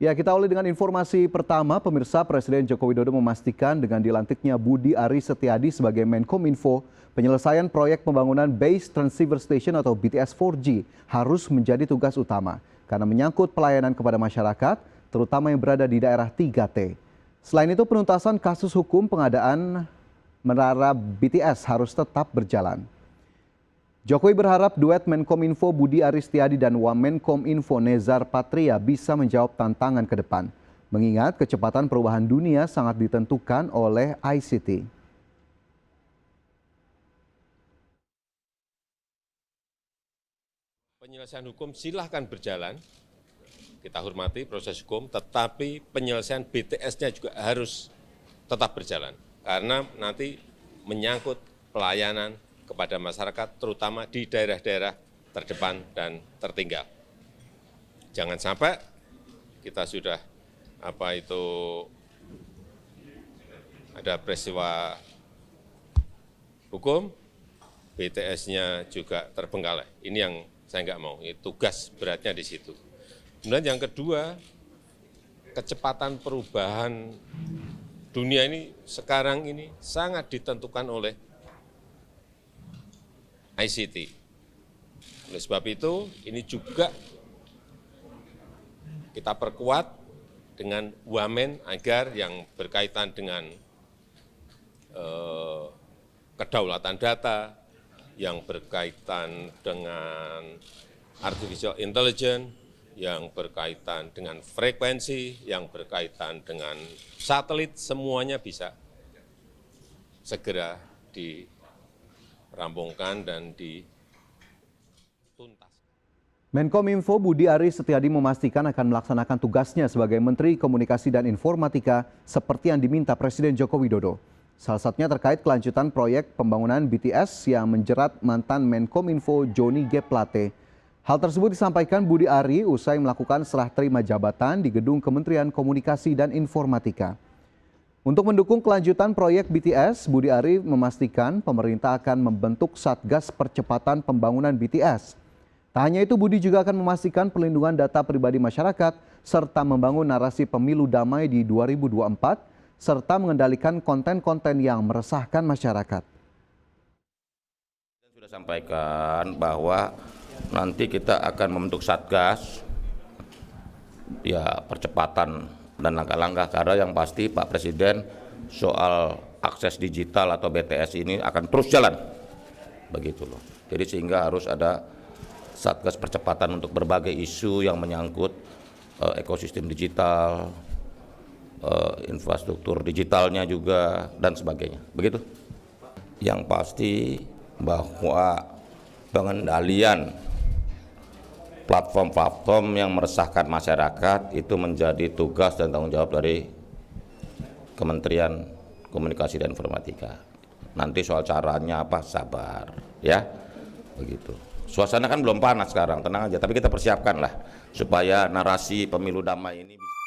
Ya, kita awali dengan informasi pertama. Pemirsa, Presiden Joko Widodo memastikan dengan dilantiknya Budi Aris Setiadi sebagai Menkominfo, penyelesaian proyek pembangunan Base Transceiver Station atau BTS 4G harus menjadi tugas utama karena menyangkut pelayanan kepada masyarakat, terutama yang berada di daerah 3T. Selain itu, penuntasan kasus hukum pengadaan menara BTS harus tetap berjalan. Jokowi berharap duet Menkominfo Budi Aris Setiadi dan Wamenkominfo Nezar Patria bisa menjawab tantangan ke depan, mengingat kecepatan perubahan dunia sangat ditentukan oleh ICT. Penyelesaian hukum silahkan berjalan, kita hormati proses hukum, tetapi penyelesaian BTS-nya juga harus tetap berjalan, karena nanti menyangkut pelayanan kepada masyarakat, terutama di daerah-daerah terdepan dan tertinggal. Jangan sampai kita sudah ada peristiwa hukum, BTS-nya juga terbengkalai. Ini yang saya nggak mau, ini tugas beratnya di situ. Kemudian yang kedua, kecepatan perubahan dunia ini sekarang ini sangat ditentukan oleh ICT. Oleh sebab itu, ini juga kita perkuat dengan Wamen agar yang berkaitan dengan kedaulatan data, yang berkaitan dengan artificial intelligence, yang berkaitan dengan frekuensi, yang berkaitan dengan satelit, semuanya bisa segera dirampungkan dan dituntas. Menkominfo Budi Aris Setiadi memastikan akan melaksanakan tugasnya sebagai Menteri Komunikasi dan Informatika seperti yang diminta Presiden Joko Widodo. Salah satunya terkait kelanjutan proyek pembangunan BTS yang menjerat mantan Menkominfo Johnny G. Plate. Hal tersebut disampaikan Budi Ari usai melakukan serah terima jabatan di Gedung Kementerian Komunikasi dan Informatika. Untuk mendukung kelanjutan proyek BTS, Budi Ari memastikan pemerintah akan membentuk Satgas Percepatan Pembangunan BTS. Tak hanya itu, Budi juga akan memastikan perlindungan data pribadi masyarakat serta membangun narasi pemilu damai di 2024 serta mengendalikan konten-konten yang meresahkan masyarakat. Sudah sampaikan bahwa nanti kita akan membentuk Satgas ya percepatan dan langkah-langkah, karena yang pasti Pak Presiden soal akses digital atau BTS ini akan terus jalan. Begitu loh. Jadi sehingga harus ada Satgas percepatan untuk berbagai isu yang menyangkut ekosistem digital, infrastruktur digitalnya juga dan sebagainya. Begitu. Yang pasti bahwa pengendalian platform-platform yang meresahkan masyarakat itu menjadi tugas dan tanggung jawab dari Kementerian Komunikasi dan Informatika. Nanti soal caranya apa, sabar ya. Begitu. Suasana kan belum panas sekarang, tenang aja, tapi kita persiapkan lah supaya narasi pemilu damai ini bisa